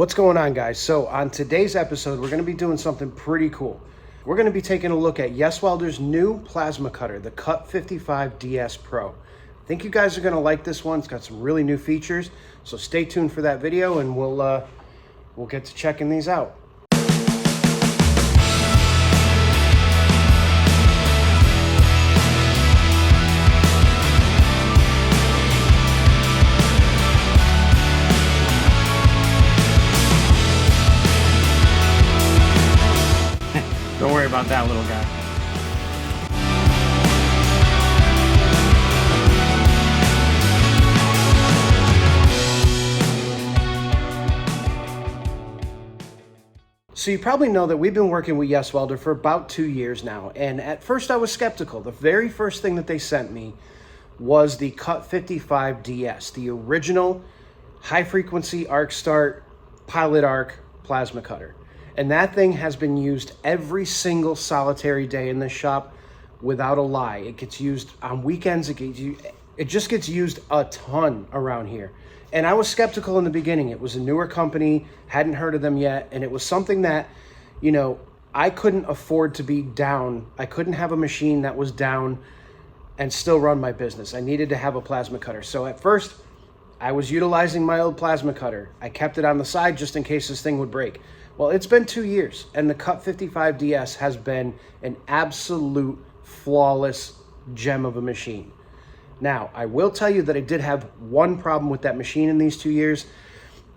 What's going on, guys? So on today's episode, we're going to be doing something pretty cool. We're going to be taking a look at YESWELDER's new plasma cutter, the Cut55DS-PRO. I think you guys are going to like this one. It's got some really new features, so stay tuned for that video and we'll get to checking these out. Don't worry about that, little guy. So you probably know that we've been working with YESWELDER for about 2 years now, and at first I was skeptical. The very first thing that they sent me was the Cut55DS, the original high-frequency arc start pilot arc plasma cutter. And that thing has been used every single solitary day in this shop without a lie. It gets used on weekends. It just gets used a ton around here. And I was skeptical in the beginning. It was a newer company, hadn't heard of them yet. And it was something that, you know, I couldn't afford to be down. I couldn't have a machine that was down and still run my business. I needed to have a plasma cutter. So at first, I was utilizing my old plasma cutter. I kept it on the side just in case this thing would break. Well, it's been 2 years, and the Cut55DS has been an absolute flawless gem of a machine. Now, I will tell you that I did have one problem with that machine in these 2 years,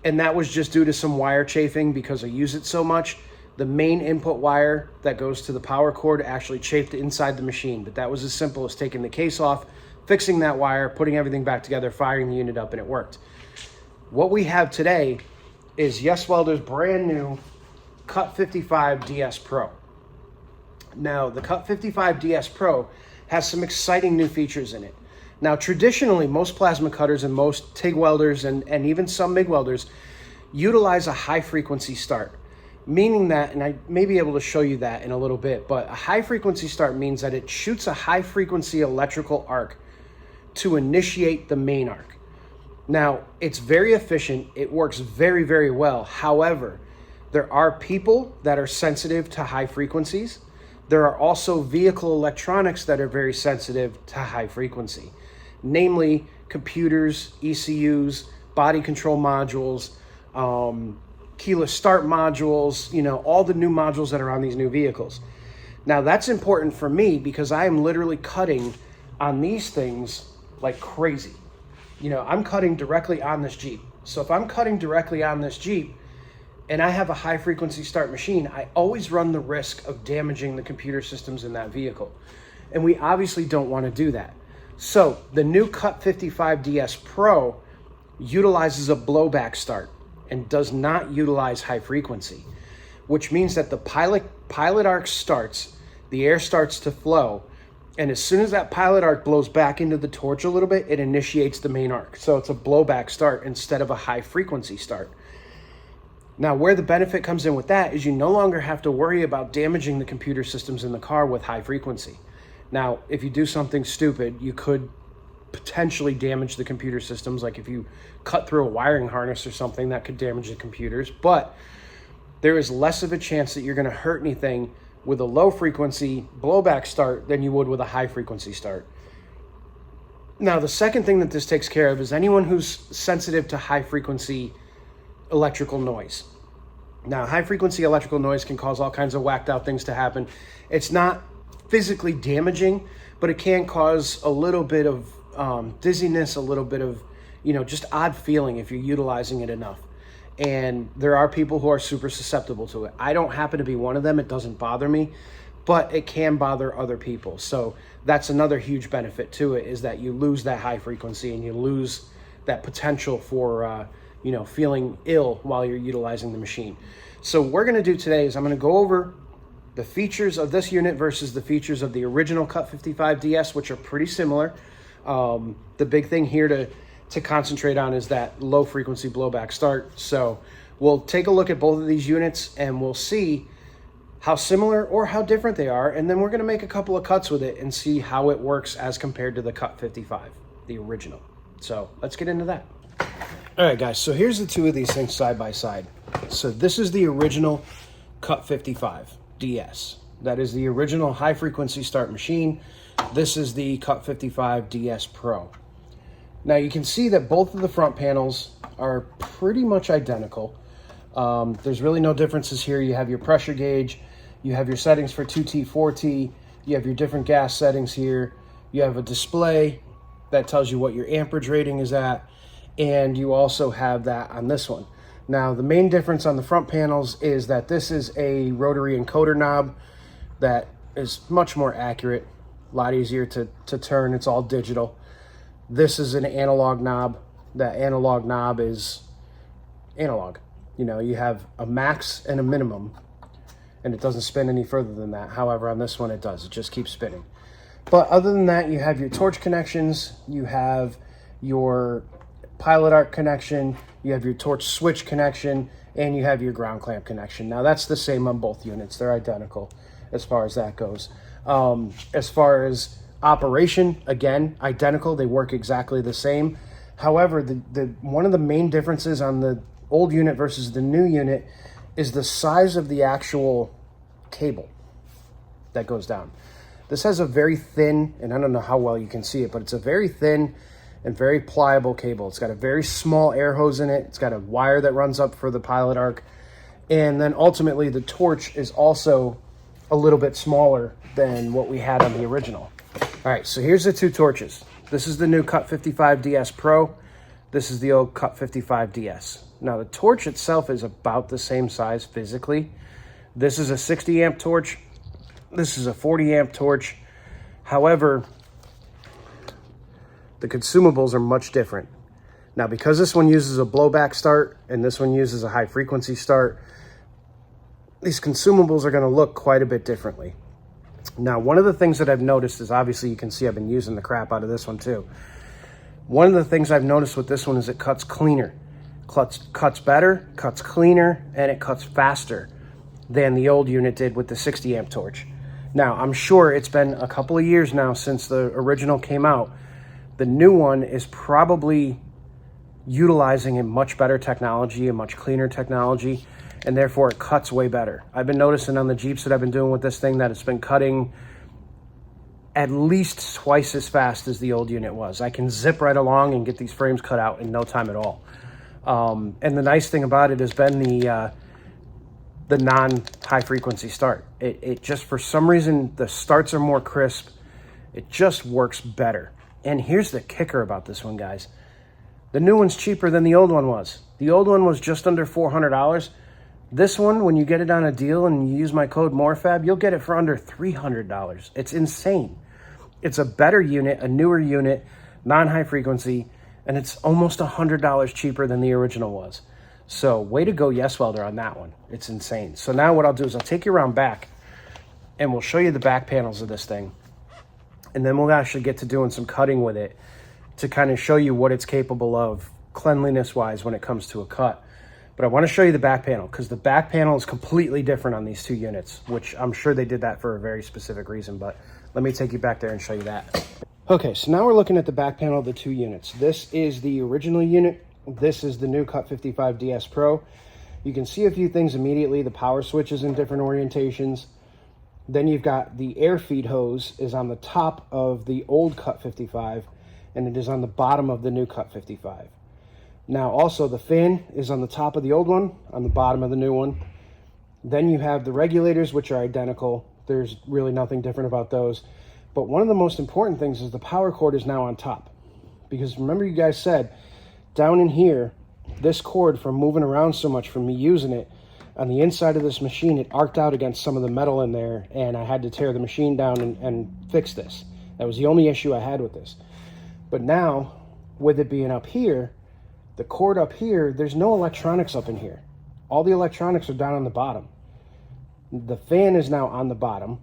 and that was just due to some wire chafing because I use it so much. The main input wire that goes to the power cord actually chafed inside the machine, but that was as simple as taking the case off, fixing that wire, putting everything back together, firing the unit up, and it worked. What we have today is YESWELDER's brand new Cut55DS-PRO. Now, the Cut55DS-PRO has some exciting new features in it. Now, traditionally, most plasma cutters and most TIG welders and even some MIG welders utilize a high-frequency start, meaning that, and I may be able to show you that in a little bit, but a high-frequency start means that it shoots a high-frequency electrical arc to initiate the main arc. Now, it's very efficient. It works very, very well. However, there are people that are sensitive to high frequencies. There are also vehicle electronics that are very sensitive to high frequency, namely computers, ECUs, body control modules, keyless start modules, you know, all the new modules that are on these new vehicles. Now, that's important for me because I am literally cutting on these things like crazy. You know, I'm cutting directly on this Jeep. So if I'm cutting directly on this Jeep and I have a high frequency start machine, I always run the risk of damaging the computer systems in that vehicle. And we obviously don't want to do that. So the new Cut55DS-PRO utilizes a blowback start and does not utilize high frequency, which means that the pilot arc starts, the air starts to flow, and as soon as that pilot arc blows back into the torch a little bit, it initiates the main arc. So it's a blowback start instead of a high frequency start. Now, where the benefit comes in with that is you no longer have to worry about damaging the computer systems in the car with high frequency. Now, if you do something stupid, you could potentially damage the computer systems, like if you cut through a wiring harness or something, that could damage the computers. But there is less of a chance that you're going to hurt anything with a low frequency blowback start than you would with a high frequency start. Now, the second thing that this takes care of is anyone who's sensitive to high frequency electrical noise. Now, high frequency electrical noise can cause all kinds of whacked out things to happen. It's not physically damaging, but it can cause a little bit of dizziness, a little bit of, you know, just odd feeling if you're utilizing it enough. And there are people who are super susceptible to it. I don't happen to be one of them. It doesn't bother me, but it can bother other people. So that's another huge benefit to it, is that you lose that high frequency and you lose that potential for, you know, feeling ill while you're utilizing the machine. So what we're going to do today is I'm going to go over the features of this unit versus the features of the original Cut55DS, which are pretty similar. The big thing here to concentrate on is that low frequency blowback start. So we'll take a look at both of these units and we'll see how similar or how different they are, and then we're going to make a couple of cuts with it and see how it works as compared to the Cut55, the original. So let's get into that. All right, guys, so here's the two of these things side by side. So this is the original Cut55DS. That is the original high frequency start machine. This is the Cut55DS-PRO. Now you can see that both of the front panels are pretty much identical. There's really no differences here. You have your pressure gauge, you have your settings for 2T, 4T, you have your different gas settings here, you have a display that tells you what your amperage rating is at, and you also have that on this one. Now the main difference on the front panels is that this is a rotary encoder knob that is much more accurate, a lot easier to turn. It's all digital. This is an analog knob. That analog knob is analog. You know, you have a max and a minimum, and it doesn't spin any further than that. However, on this one it does. It just keeps spinning. But other than that, you have your torch connections, you have your pilot arc connection, you have your torch switch connection, and you have your ground clamp connection. Now that's the same on both units. They're identical as far as that goes. As far as operation, again, identical. They work exactly the same. However, one of the main differences on the old unit versus the new unit is the size of the actual cable that goes down. This has a very thin, and I don't know how well you can see it, but it's a very thin and very pliable cable. It's got a very small air hose in it. It's got a wire that runs up for the pilot arc. And then ultimately the torch is also a little bit smaller than what we had on the original. All right, so here's the two torches. This is the new Cut55DS-PRO. This is the old Cut55DS. Now the torch itself is about the same size physically. This is a 60 amp torch. This is a 40 amp torch. However, the consumables are much different. Now, because this one uses a blowback start and this one uses a high frequency start, these consumables are going to look quite a bit differently. Now, one of the things that I've noticed is, obviously you can see I've been using the crap out of this one too. One of the things I've noticed with this one is it cuts cleaner. Cuts better, cuts cleaner, and it cuts faster than the old unit did with the 60 amp torch. Now, I'm sure it's been a couple of years now since the original came out. The new one is probably utilizing a much better technology, a much cleaner technology, and therefore it cuts way better. I've been noticing on the Jeeps that I've been doing with this thing that it's been cutting at least twice as fast as the old unit was. I can zip right along and get these frames cut out in no time at all. And the nice thing about it has been the non-high frequency start. It just, for some reason, the starts are more crisp. It just works better. And here's the kicker about this one, guys. The new one's cheaper than the old one was. The old one was just under $400. This one, when you get it on a deal and you use my code MOREFAB, you'll get it for under $300. It's insane. It's a better unit, a newer unit, non-high frequency, and it's almost $100 cheaper than the original was. So way to go, YESWELDER, on that one. It's insane. So now what I'll do is I'll take you around back and we'll show you the back panels of this thing. And then we'll actually get to doing some cutting with it to kind of show you what it's capable of cleanliness-wise when it comes to a cut. But I want to show you the back panel because the back panel is completely different on these two units, which I'm sure they did that for a very specific reason, but let me take you back there and show you that. Okay, so now we're looking at the back panel of the two units. This is the original unit. This is the new Cut55DS-PRO. You can see a few things immediately. The power switch is in different orientations. Then you've got the air feed hose is on the top of the old Cut55, and it is on the bottom of the new Cut55. Now also the fan is on the top of the old one, on the bottom of the new one. Then you have the regulators, which are identical. There's really nothing different about those. But one of the most important things is the power cord is now on top. Because remember you guys said, down in here, this cord, from moving around so much, from me using it, on the inside of this machine, it arced out against some of the metal in there, and I had to tear the machine down and fix this. That was the only issue I had with this. But now, with it being up here, the cord up here, there's no electronics up in here. All the electronics are down on the bottom. The fan is now on the bottom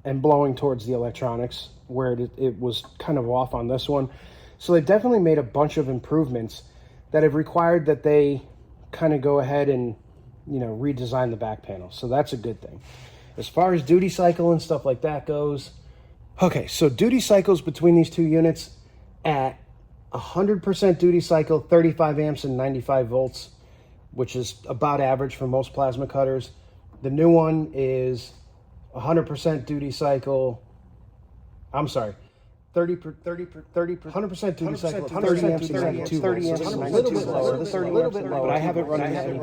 and blowing towards the electronics, where it was kind of off on this one. So they definitely made a bunch of improvements that have required that they kind of go ahead and, you know, redesign the back panel. So that's a good thing. As far as duty cycle and stuff like that goes, okay, so duty cycles between these two units at 100% duty cycle, 35 amps and 95 volts, which is about average for most plasma cutters. The new one is 100% duty cycle. I'm sorry, 100% duty cycle, 30 amps, 30 amps, a little bit lower, but I haven't run into any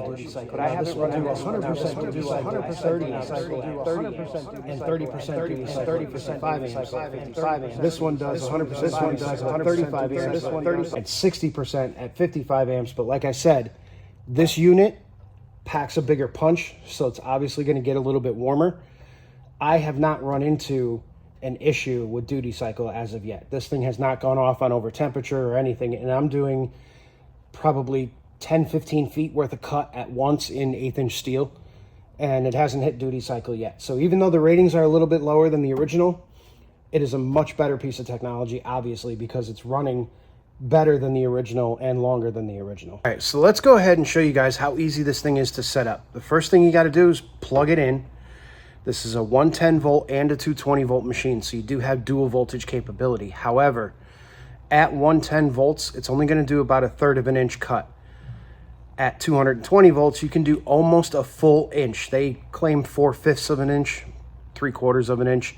duty cycle. But I haven't run into 100% duty cycle, 30 and 30% duty cycle, 30% 5 amps. This one does 100%, this one does 35 amps, this one 30 and 60% at 55 amps. But like I said, this unit packs a bigger punch, so it's obviously going to get a little bit warmer. I have not run into an issue with duty cycle as of yet. This thing has not gone off on over temperature or anything, and I'm doing probably 10-15 feet worth of cut at once in 1/8" steel, and it hasn't hit duty cycle yet. So even though the ratings are a little bit lower than the original, it is a much better piece of technology, obviously, because it's running better than the original and longer than the original. All right, so let's go ahead and show you guys how easy this thing is to set up. The first thing you got to do is plug it in. This is a 110 volt and a 220 volt machine, so you do have dual voltage capability. However, at 110 volts, it's only going to do about 1/3 of an inch cut. At 220 volts, you can do almost a full inch. They claim 4/5 of an inch, 3/4 of an inch.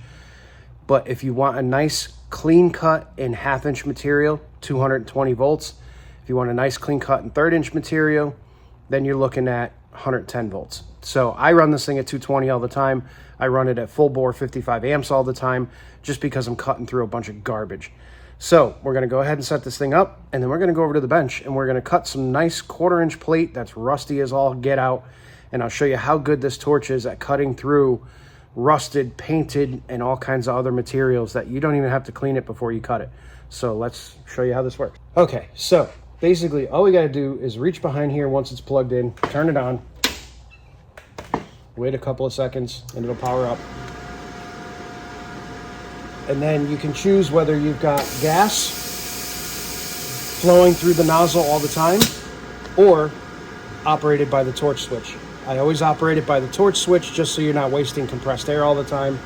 But if you want a nice clean cut in 1/2 inch material, 220 volts. If you want a nice clean cut in 1/3 inch material, then you're looking at 110 volts. So I run this thing at 220 all the time. I run it at full bore 55 amps all the time, just because I'm cutting through a bunch of garbage. So we're going to go ahead and set this thing up, and then we're going to go over to the bench and we're going to cut some nice 1/4 inch plate that's rusty as all get out. And I'll show you how good this torch is at cutting through rusted, painted, and all kinds of other materials that you don't even have to clean it before you cut it. So let's show you how this works. Okay, so basically all we got to do is reach behind here once it's plugged in, turn it on, wait a couple of seconds, and it'll power up. And then you can choose whether you've got gas flowing through the nozzle all the time or operated by the torch switch. I always operate it by the torch switch just so you're not wasting compressed air all the time.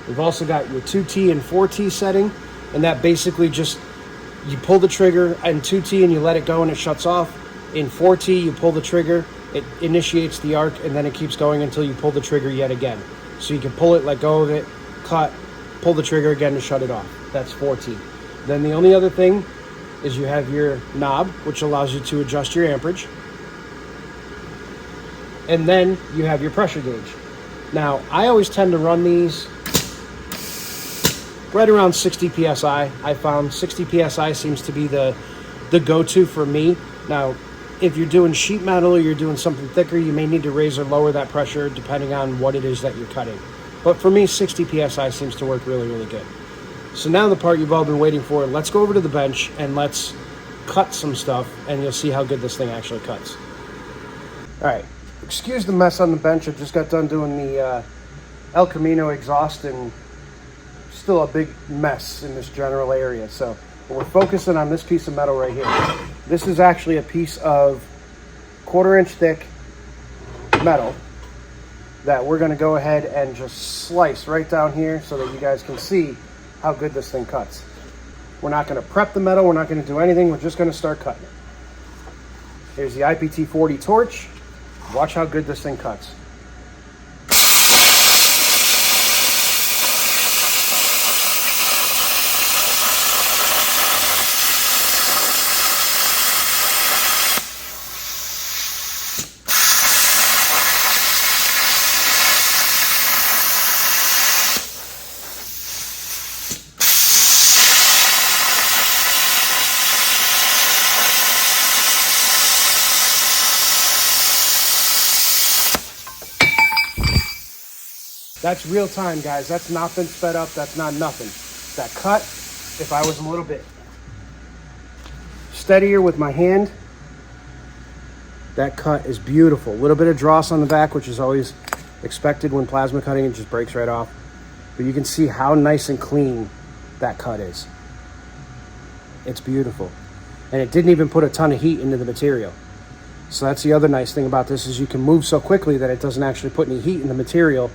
We've also got your 2T and 4T setting, and that basically just, you pull the trigger in 2T and you let it go and it shuts off. In 4T, you pull the trigger, it initiates the arc, and then it keeps going until you pull the trigger yet again. So you can pull it, let go of it, cut, pull the trigger again to shut it off. That's 4T. Then the only other thing is you have your knob, which allows you to adjust your amperage. And then you have your pressure gauge. Now, I always tend to run these right around 60 PSI. I found 60 PSI seems to be the go-to for me. Now, if you're doing sheet metal or you're doing something thicker, you may need to raise or lower that pressure depending on what it is that you're cutting. But for me, 60 PSI seems to work really, really good. So now the part you've all been waiting for, let's go over to the bench and let's cut some stuff, and you'll see how good this thing actually cuts. All right, excuse the mess on the bench. I just got done doing the El Camino exhaust, and still a big mess in this general area. So we're focusing on this piece of metal right here. This is actually a piece of 1/4 inch thick metal that we're going to go ahead and just slice right down here so that you guys can see how good this thing cuts. We're not going to prep the metal. We're not going to do anything. We're just going to start cutting it. Here's the IPT40 torch. Watch how good this thing cuts. That's real time, guys. That's not been sped up. That's not nothing. That cut, if I was a little bit steadier with my hand, that cut is beautiful. A little bit of dross on the back, which is always expected when plasma cutting. It just breaks right off. But you can see how nice and clean that cut is. It's beautiful. And it didn't even put a ton of heat into the material. So that's the other nice thing about this, is you can move so quickly that it doesn't actually put any heat in the material,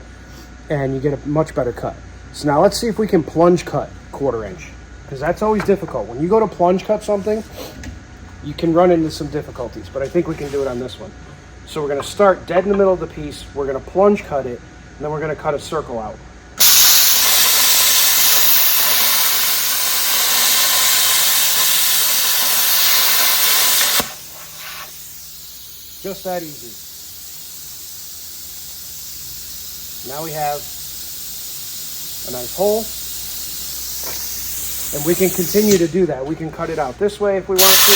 and you get a much better cut. So now let's see if we can plunge cut 1/4 inch, because that's always difficult. When you go to plunge cut something, you can run into some difficulties, but I think we can do it on this one. So we're gonna start dead in the middle of the piece, we're gonna plunge cut it, and then we're gonna cut a circle out. Just that easy. Now we have a nice hole, and we can continue to do that. We can cut it out this way if we want to.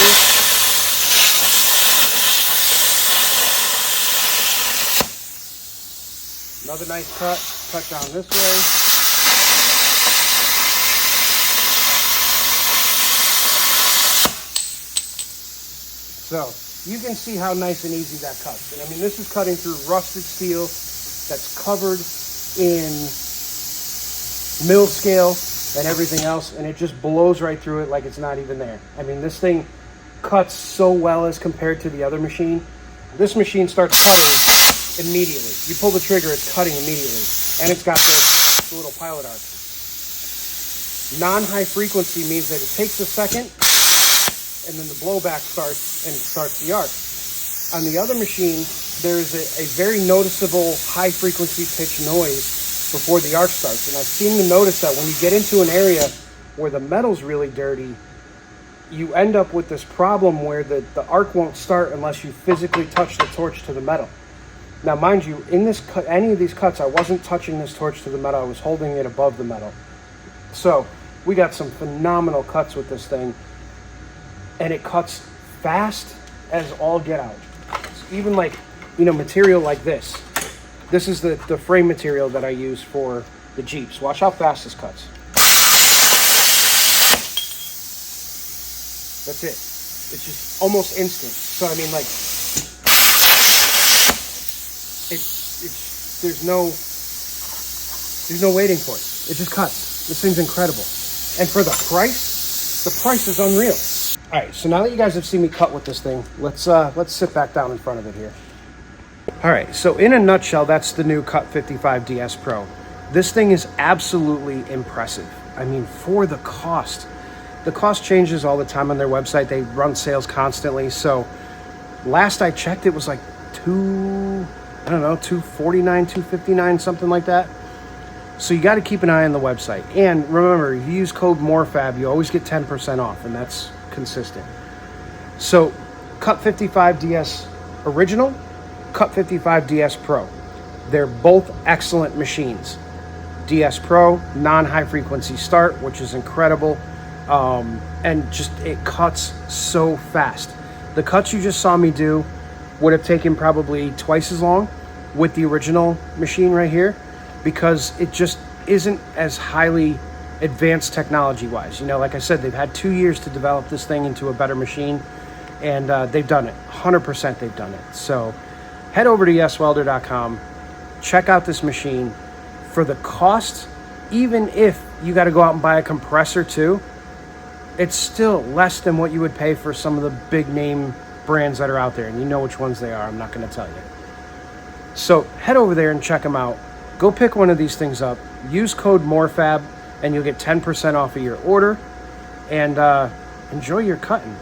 Another nice cut down this way. So you can see how nice and easy that cuts. And I mean, this is cutting through rusted steel that's covered in mill scale and everything else, and it just blows right through it like it's not even there. I mean, this thing cuts so well as compared to the other machine. This machine starts cutting immediately. You pull the trigger, it's cutting immediately, and it's got the little pilot arc. Non-high frequency means that it takes a second, and then the blowback starts the arc. On the other machine, there's a very noticeable high frequency pitch noise before the arc starts. And I've seen to notice that when you get into an area where the metal's really dirty, you end up with this problem where the arc won't start unless you physically touch the torch to the metal. Now, mind you, in this cut, any of these cuts, I wasn't touching this torch to the metal, I was holding it above the metal. So we got some phenomenal cuts with this thing, and it cuts fast as all get out. Even like, you know, material like this. This is the frame material that I use for the Jeeps. Watch how fast this cuts. That's it. It's just almost instant. So I mean, like, there's no waiting for it. It just cuts. This thing's incredible. And for the price is unreal. All right, so now that you guys have seen me cut with this thing, let's sit back down in front of it here. All right, so in a nutshell, that's the new Cut55DS-PRO. This thing is absolutely impressive. I mean, for the cost changes all the time on their website. They run sales constantly. So last I checked, it was like $249, $259, something like that. So you got to keep an eye on the website. And remember, if you use code MOREFAB, you always get 10% off, and that's consistent. So Cut55DS Original, Cut55DS-PRO. They're both excellent machines. DS Pro, non-high frequency start, which is incredible. And just, it cuts so fast. The cuts you just saw me do would have taken probably twice as long with the original machine right here, because it just isn't as highly advanced technology wise. You know, like I said, they've had 2 years to develop this thing into a better machine, and they've done it. 100% they've done it. So head over to YESWELDER.com, check out this machine. For the cost, even if you got to go out and buy a compressor too, it's still less than what you would pay for some of the big name brands that are out there, and you know which ones they are. I'm not going to tell you. So head over there and check them out. Go pick one of these things up. Use code MOREFAB, and you'll get 10% off of your order. And enjoy your cutting.